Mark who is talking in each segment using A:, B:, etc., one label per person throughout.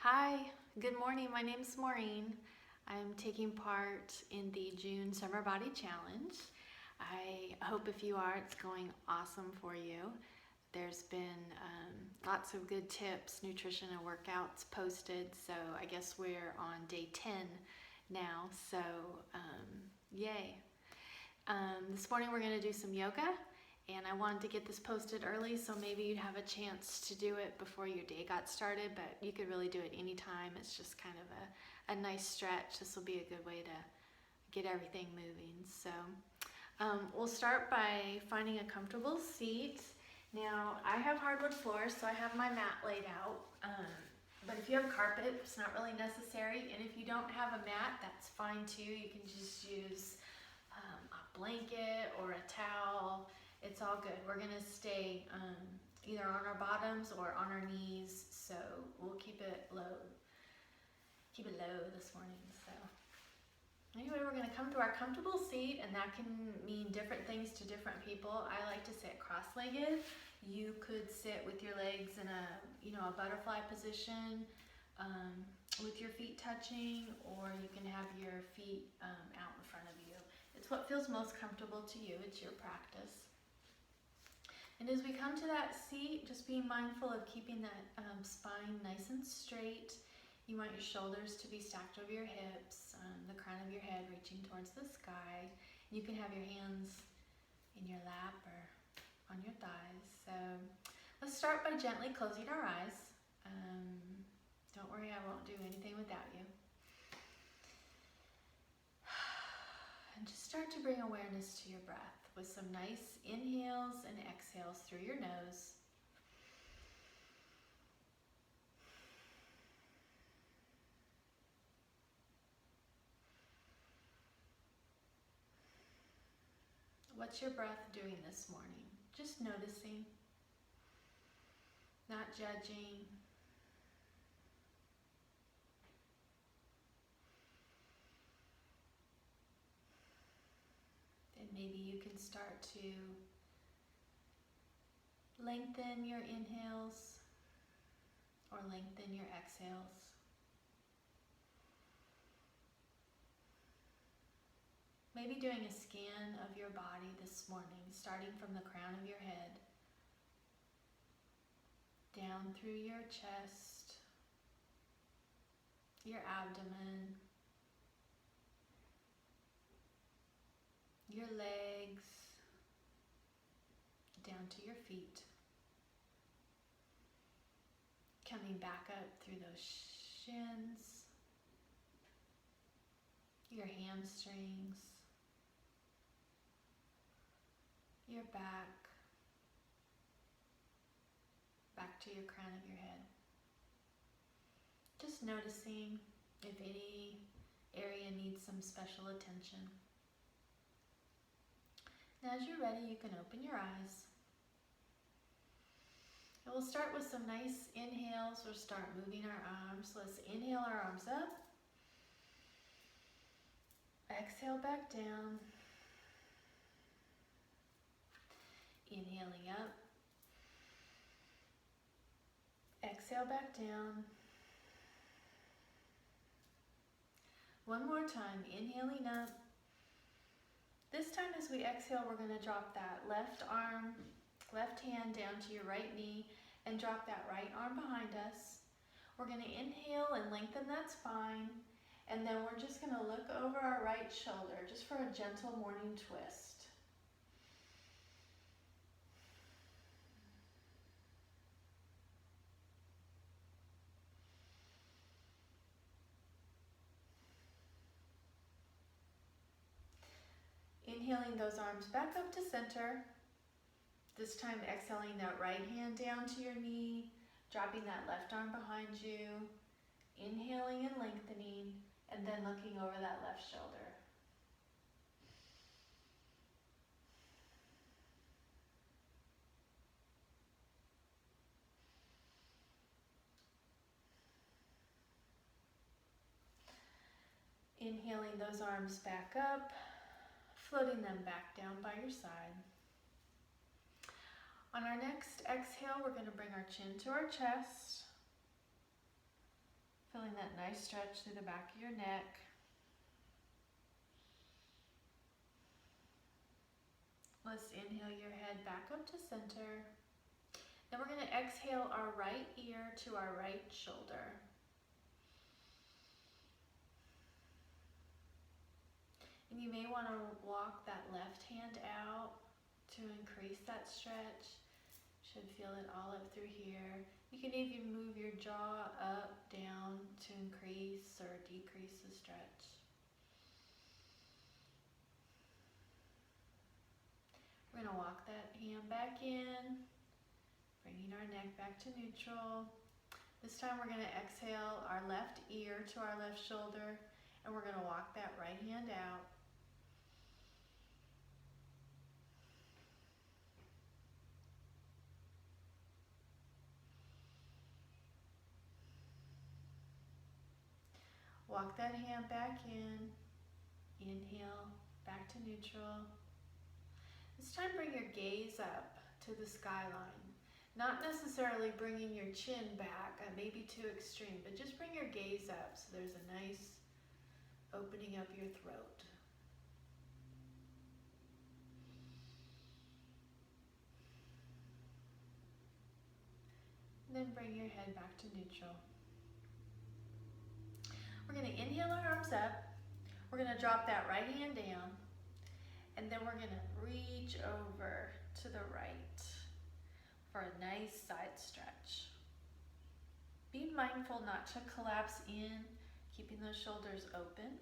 A: Hi, good morning. My name's Maureen. I'm taking part in the June Summer Body Challenge. I hope if you are, it's going awesome for you. There's been lots of good tips, nutrition and workouts posted, so I guess we're on day 10 now, so yay. This morning we're going to do some yoga, and I wanted to get this posted early so maybe you'd have a chance to do it before your day got started, but you could really do it anytime. It's just kind of a nice stretch. This will be a good way to get everything moving. So we'll start by finding a comfortable seat. Now I have hardwood floors, so I have my mat laid out. But if you have carpet, it's not really necessary. And if you don't have a mat, that's fine too. You can just use a blanket or a towel. It's all good. We're gonna stay either on our bottoms or on our knees, so we'll keep it low this morning. So anyway, we're gonna come to our comfortable seat, and that can mean different things to different people. I like to sit cross-legged. You could sit with your legs in a butterfly position with your feet touching, or you can have your feet out in front of you. It's what feels most comfortable to you. It's your practice. And as we come to that seat, just be mindful of keeping that spine nice and straight. You want your shoulders to be stacked over your hips, the crown of your head reaching towards the sky. You can have your hands in your lap or on your thighs. So let's start by gently closing our eyes. Don't worry, I won't do anything without you. And just start to bring awareness to your breath with some nice inhales and exhales through your nose. What's your breath doing this morning? Just noticing, not judging. And maybe you can start to lengthen your inhales or lengthen your exhales. Maybe doing a scan of your body this morning, starting from the crown of your head, down through your chest, your abdomen, your legs, down to your feet. Coming back up through those shins, your hamstrings, your back to your crown of your head. Just noticing if any area needs some special attention. Now, as you're ready, you can open your eyes. And we'll start with some nice inhales. We'll start moving our arms. Let's inhale our arms up. Exhale back down. Inhaling up. Exhale back down. One more time, inhaling up. This time as we exhale, we're going to drop that left hand down to your right knee and drop that right arm behind us. We're going to inhale and lengthen that spine, and then we're just going to look over our right shoulder just for a gentle morning twist. Inhaling those arms back up to center. This time exhaling that right hand down to your knee, dropping that left arm behind you, inhaling and lengthening, and then looking over that left shoulder. Inhaling those arms back up, floating them back down by your side. On our next exhale, we're going to bring our chin to our chest. Feeling that nice stretch through the back of your neck. Let's inhale your head back up to center. Then we're going to exhale our right ear to our right shoulder. And you may want to walk that left hand out to increase that stretch. Should feel it all up through here. You can even move your jaw up, down to increase or decrease the stretch. We're going to walk that hand back in, bringing our neck back to neutral. This time we're going to exhale our left ear to our left shoulder, and we're going to walk that right hand out. Walk that hand back in, inhale, back to neutral. This time bring your gaze up to the skyline. Not necessarily bringing your chin back, maybe too extreme, but just bring your gaze up so there's a nice opening up your throat. And then bring your head back to neutral. We're going to inhale our arms up. We're going to drop that right hand down. And then we're going to reach over to the right for a nice side stretch. Be mindful not to collapse in, keeping those shoulders open.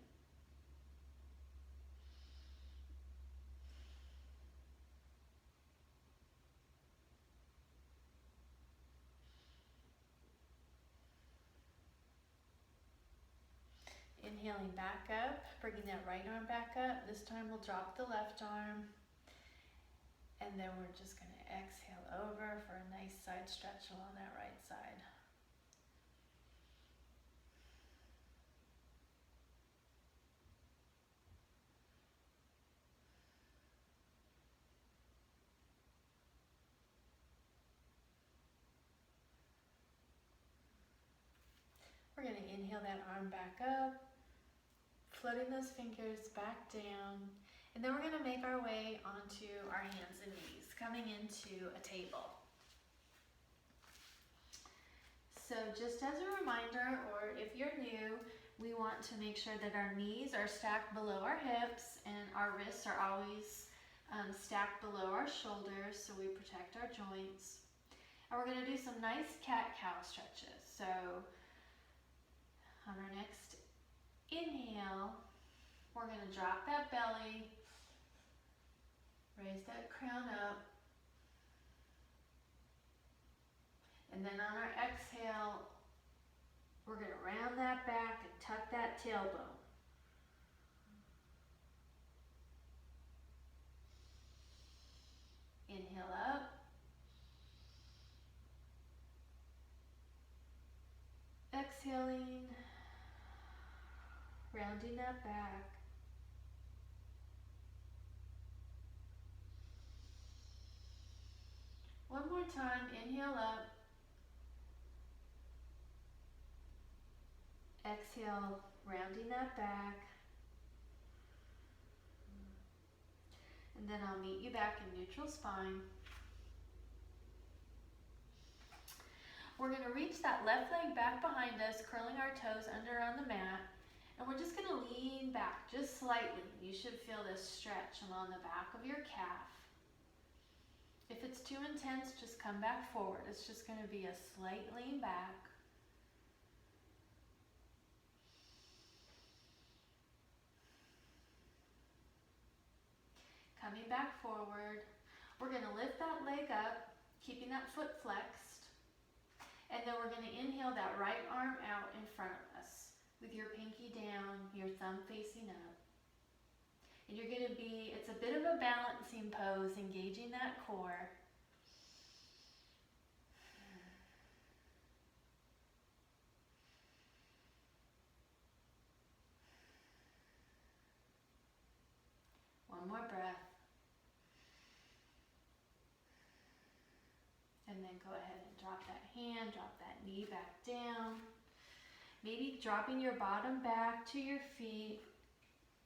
A: Inhaling back up, bringing that right arm back up. This time we'll drop the left arm. And then we're just going to exhale over for a nice side stretch along that right side. We're going to inhale that arm back up, floating those fingers back down, and then we're going to make our way onto our hands and knees, coming into a table. So just as a reminder, or if you're new, we want to make sure that our knees are stacked below our hips and our wrists are always stacked below our shoulders so we protect our joints. And we're going to do some nice cat-cow stretches. So on our next inhale, we're going to drop that belly, raise that crown up, and then on our exhale, we're going to round that back and tuck that tailbone. Inhale up. Exhaling, rounding that back. One more time, inhale up. Exhale, rounding that back. And then I'll meet you back in neutral spine. We're going to reach that left leg back behind us, curling our toes under on the mat. And we're just going to lean back just slightly. You should feel this stretch along the back of your calf. If it's too intense, just come back forward. It's just going to be a slight lean back. Coming back forward. We're going to lift that leg up, keeping that foot flexed. And then we're going to inhale that right arm out in front of us with your pinky down, your thumb facing up. And you're going to it's a bit of a balancing pose, engaging that core. One more breath. And then go ahead and drop that hand, drop that knee back down. Maybe dropping your bottom back to your feet,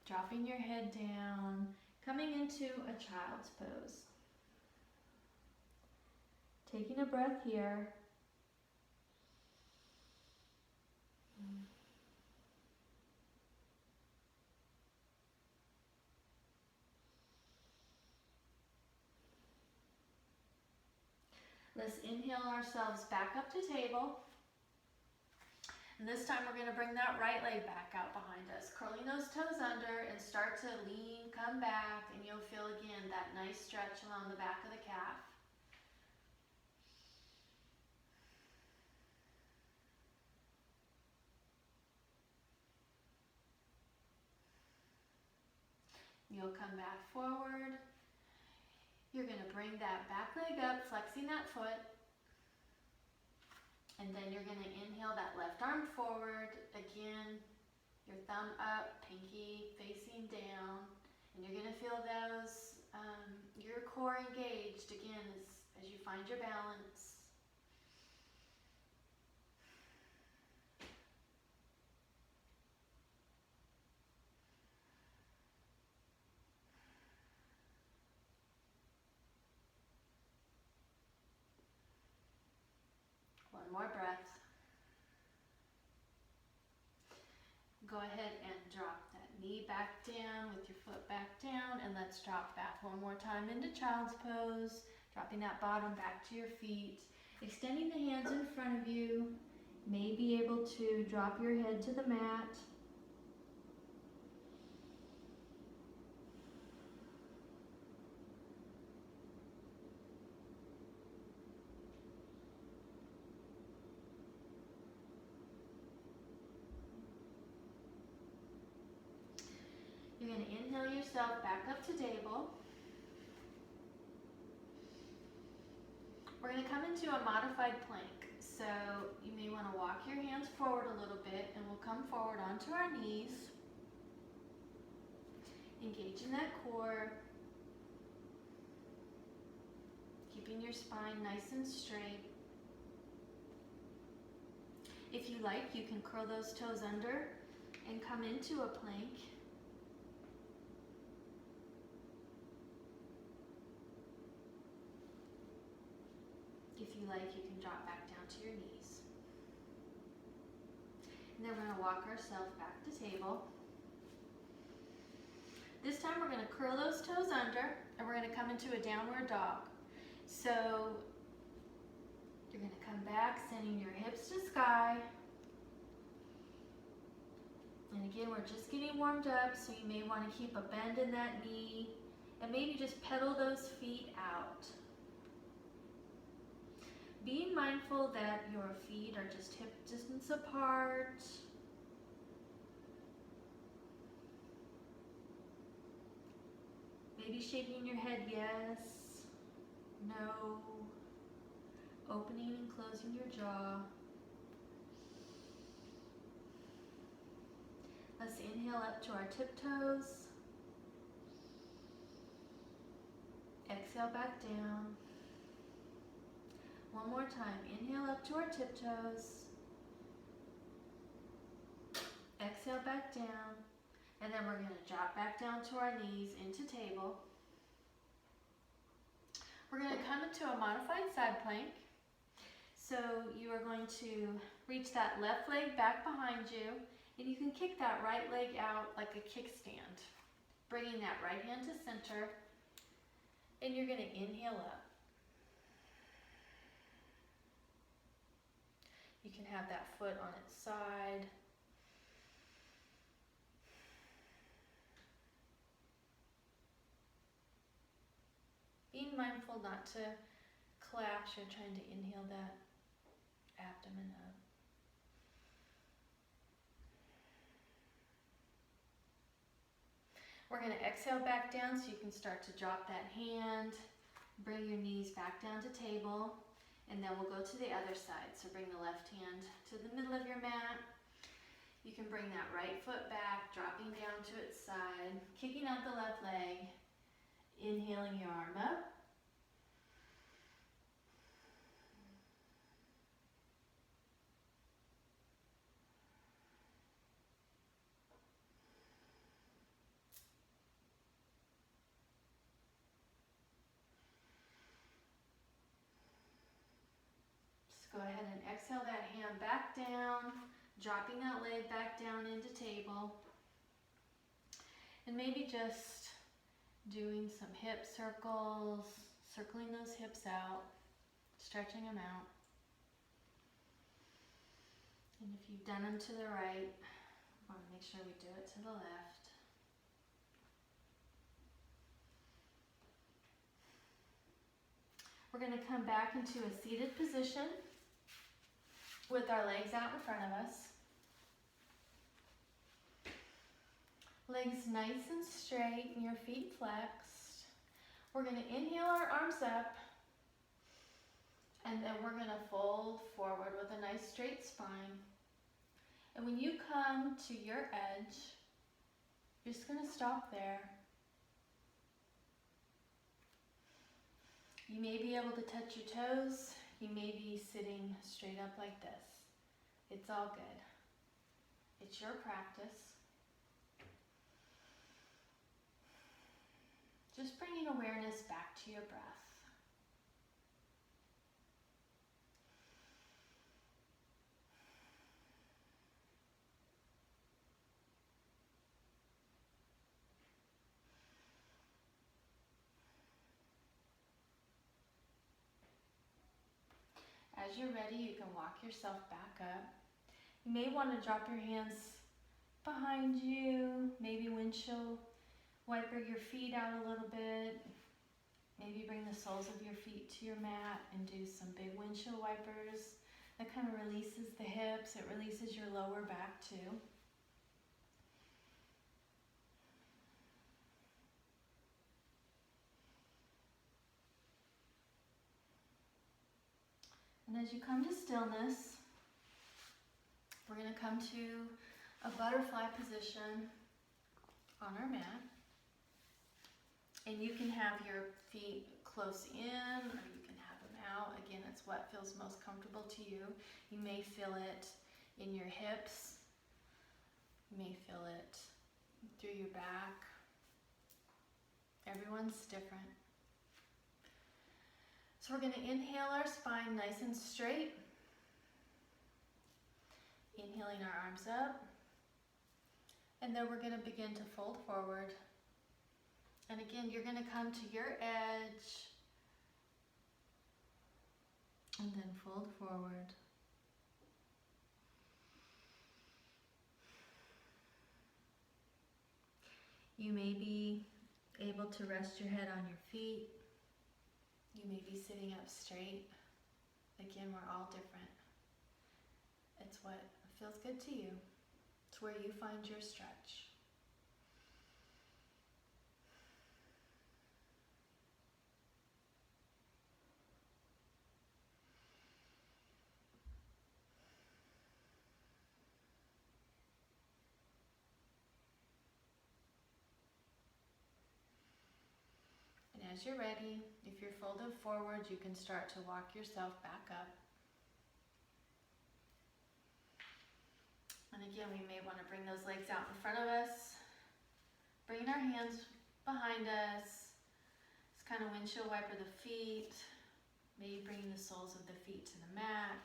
A: dropping your head down, coming into a child's pose. Taking a breath here. Let's inhale ourselves back up to table. And this time we're going to bring that right leg back out behind us, curling those toes under and start to lean, come back, and you'll feel again that nice stretch along the back of the calf. You'll come back forward. You're going to bring that back leg up, flexing that foot. And then you're going to inhale that left arm forward. Again, your thumb up, pinky facing down. And you're going to feel those, your core engaged again as you find your balance. One more breath. Go ahead and drop that knee back down with your foot back down, and let's drop back one more time into child's pose, dropping that bottom back to your feet, extending the hands in front of you. May be able to drop your head to the mat. You're going to inhale yourself back up to table. We're going to come into a modified plank. So you may want to walk your hands forward a little bit, and we'll come forward onto our knees. Engaging that core. Keeping your spine nice and straight. If you like, you can curl those toes under and come into a plank. If you like, you can drop back down to your knees. And then we're going to walk ourselves back to table. This time we're going to curl those toes under, and we're going to come into a downward dog. So you're going to come back, sending your hips to sky. And again, we're just getting warmed up, so you may want to keep a bend in that knee, and maybe just pedal those feet out. Being mindful that your feet are just hip distance apart. Maybe shaking your head yes, no. Opening and closing your jaw. Let's inhale up to our tiptoes. Exhale back down. One more time. Inhale up to our tiptoes. Exhale back down. And then we're going to drop back down to our knees into table. We're going to come into a modified side plank. So you are going to reach that left leg back behind you, and you can kick that right leg out like a kickstand, bringing that right hand to center, and you're going to inhale up. You can have that foot on its side. Being mindful not to collapse. You're trying to inhale that abdomen up. We're going to exhale back down so you can start to drop that hand. Bring your knees back down to table. And then we'll go to the other side. So bring the left hand to the middle of your mat. You can bring that right foot back, dropping down to its side, kicking out the left leg, inhaling your arm up. go ahead and exhale that hand back down, dropping that leg back down into table. And maybe just doing some hip circles, circling those hips out, stretching them out. And if you've done them to the right, I want to make sure we do it to the left. We're going to come back into a seated position with our legs out in front of us. Legs nice and straight and your feet flexed. We're going to inhale our arms up, and then we're going to fold forward with a nice straight spine. And when you come to your edge, you're just going to stop there. You may be able to touch your toes. You may be sitting straight up like this. It's all good. It's your practice. Just bringing awareness back to your breath. As you're ready, you can walk yourself back up. You may want to drop your hands behind you, maybe windshield wiper your feet out a little bit. Maybe bring the soles of your feet to your mat and do some big windshield wipers. That kind of releases the hips. It releases your lower back too. And as you come to stillness, we're going to come to a butterfly position on our mat. And you can have your feet close in or you can have them out. Again, it's what feels most comfortable to you. You may feel it in your hips. You may feel it through your back. Everyone's different. So we're going to inhale our spine nice and straight. Inhaling our arms up. And then we're going to begin to fold forward. And again, you're going to come to your edge. And then fold forward. You may be able to rest your head on your feet. You may be sitting up straight. Again, we're all different. It's what feels good to you. It's where you find your stretch. As you're ready, if you're folded forward, you can start to walk yourself back up. And again, we may want to bring those legs out in front of us, bringing our hands behind us. Just kind of windshield wiper the feet, maybe bringing the soles of the feet to the mat.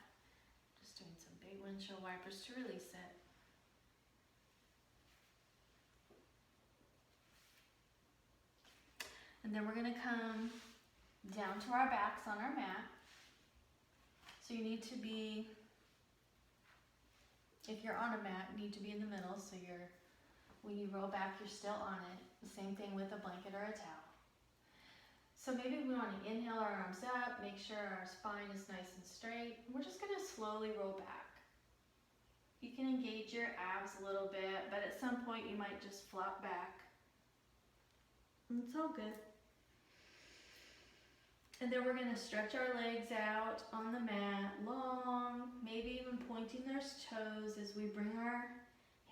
A: Just doing some big windshield wipers to release it. And then we're going to come down to our backs on our mat. So you need to be, if you're on a mat, you need to be in the middle. So when you roll back, you're still on it. The same thing with a blanket or a towel. So maybe we want to inhale our arms up, make sure our spine is nice and straight. We're just going to slowly roll back. You can engage your abs a little bit, but at some point you might just flop back. And it's all good. And then we're going to stretch our legs out on the mat, long, maybe even pointing their toes as we bring our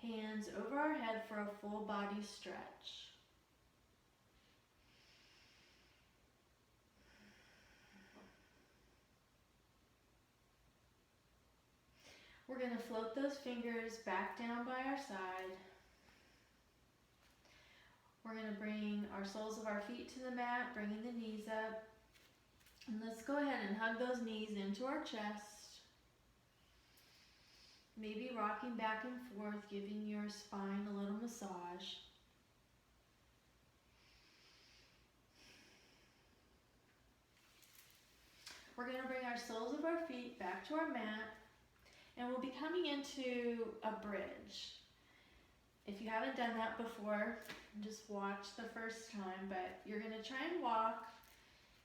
A: hands over our head for a full body stretch. We're going to float those fingers back down by our side. We're going to bring our soles of our feet to the mat, bringing the knees up. And let's go ahead and hug those knees into our chest. Maybe rocking back and forth, giving your spine a little massage. We're going to bring our soles of our feet back to our mat, and we'll be coming into a bridge. If you haven't done that before, just watch the first time, but you're going to try and walk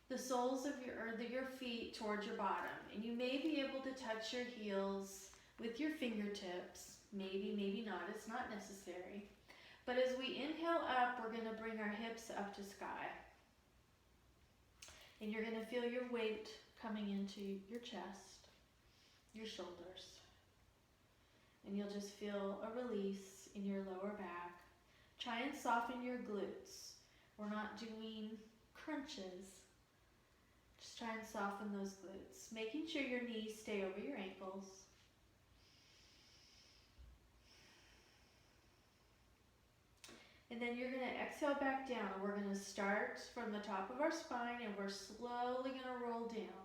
A: the soles of your feet towards your bottom, and you may be able to touch your heels with your fingertips. Maybe, maybe not. It's not necessary. But as we inhale up, we're going to bring our hips up to sky. And you're going to feel your weight coming into your chest, your shoulders. And you'll just feel a release in your lower back. Try and soften your glutes. We're not doing crunches. Just try and soften those glutes, making sure your knees stay over your ankles. And then you're going to exhale back down, and we're going to start from the top of our spine, and we're slowly going to roll down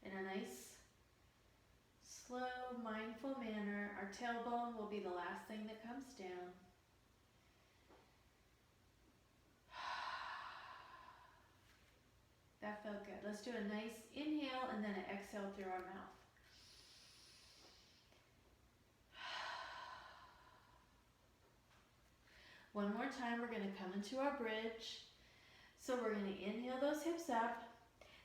A: in a nice, slow, mindful manner. Our tailbone will be the last thing that comes down. That felt good. Let's do a nice inhale and then an exhale through our mouth. One more time, we're going to come into our bridge. So we're going to inhale those hips up.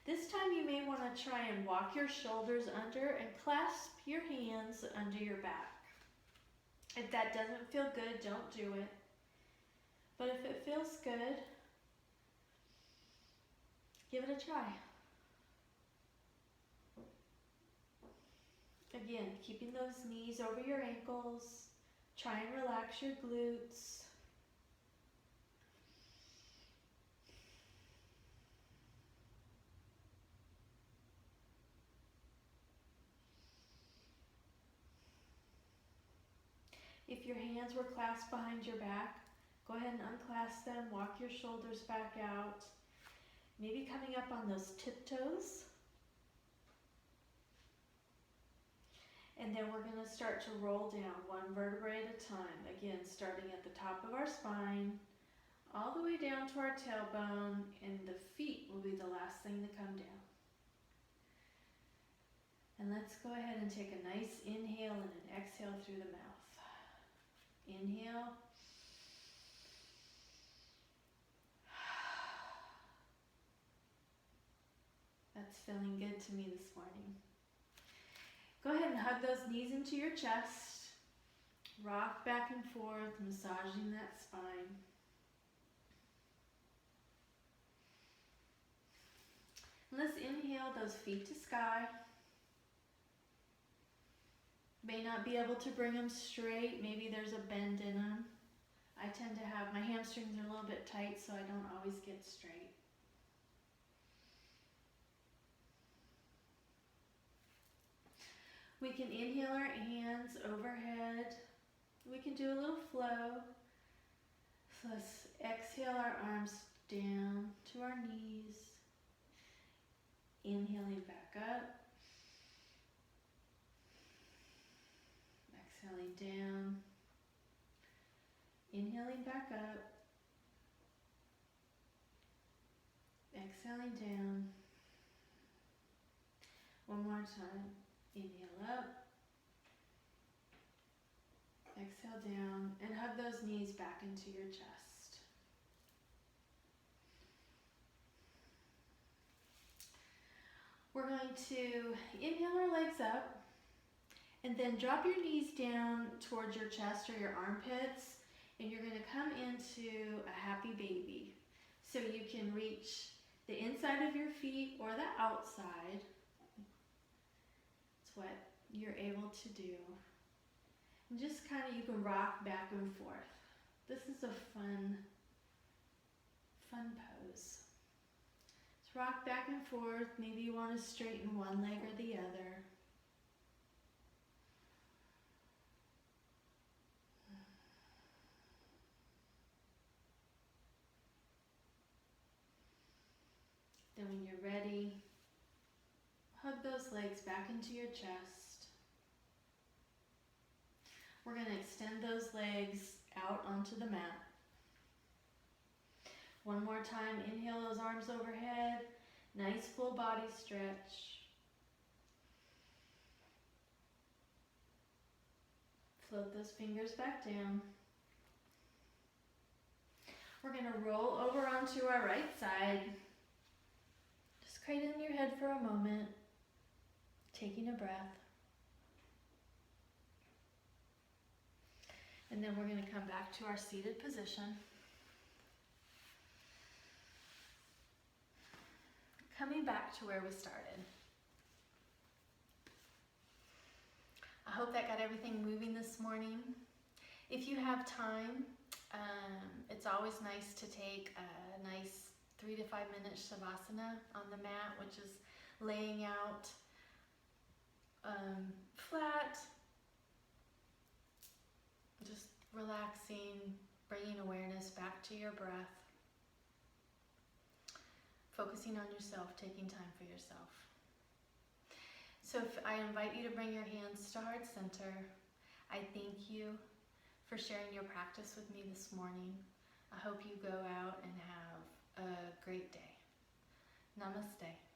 A: This time you may want to try and walk your shoulders under and clasp your hands under your back. If that doesn't feel good, don't do it. But if it feels good, give it a try. Again, keeping those knees over your ankles. Try and relax your glutes. If your hands were clasped behind your back, go ahead and unclasp them. Walk your shoulders back out. Maybe coming up on those tiptoes. And then we're going to start to roll down one vertebrae at a time. Again, starting at the top of our spine, all the way down to our tailbone, and the feet will be the last thing to come down. And let's go ahead and take a nice inhale and an exhale through the mouth. Inhale. That's feeling good to me this morning. Go ahead and hug those knees into your chest. Rock back and forth, massaging that spine. Let's inhale those feet to sky. May not be able to bring them straight. Maybe there's a bend in them. I tend to have, my hamstrings are a little bit tight, so I don't always get straight. We can inhale our hands overhead. We can do a little flow. So let's exhale our arms down to our knees. Inhaling back up. Exhaling down. Inhaling back up. Exhaling down. One more time. Inhale up. Exhale down. And hug those knees back into your chest. We're going to inhale our legs up. And then drop your knees down towards your chest or your armpits, and you're going to come into a happy baby. So you can reach the inside of your feet or the outside. It's what you're able to do. And just kind of, you can rock back and forth. This is a fun pose. Let's rock back and forth. Maybe you want to straighten one leg or the other. Then when you're ready, hug those legs back into your chest. We're going to extend those legs out onto the mat. One more time, inhale those arms overhead. Nice full body stretch. Float those fingers back down. We're going to roll over onto our right side. Just cradle in your head for a moment, taking a breath. And then we're going to come back to our seated position. Coming back to where we started. I hope that got everything moving this morning. If you have time, it's always nice to take a nice 3 to 5 minute shavasana on the mat, which is laying out flat, just relaxing, bringing awareness back to your breath, focusing on yourself, taking time for yourself. So I invite you to bring your hands to heart center. I thank you for sharing your practice with me this morning. I hope you go out and have a great day. Namaste.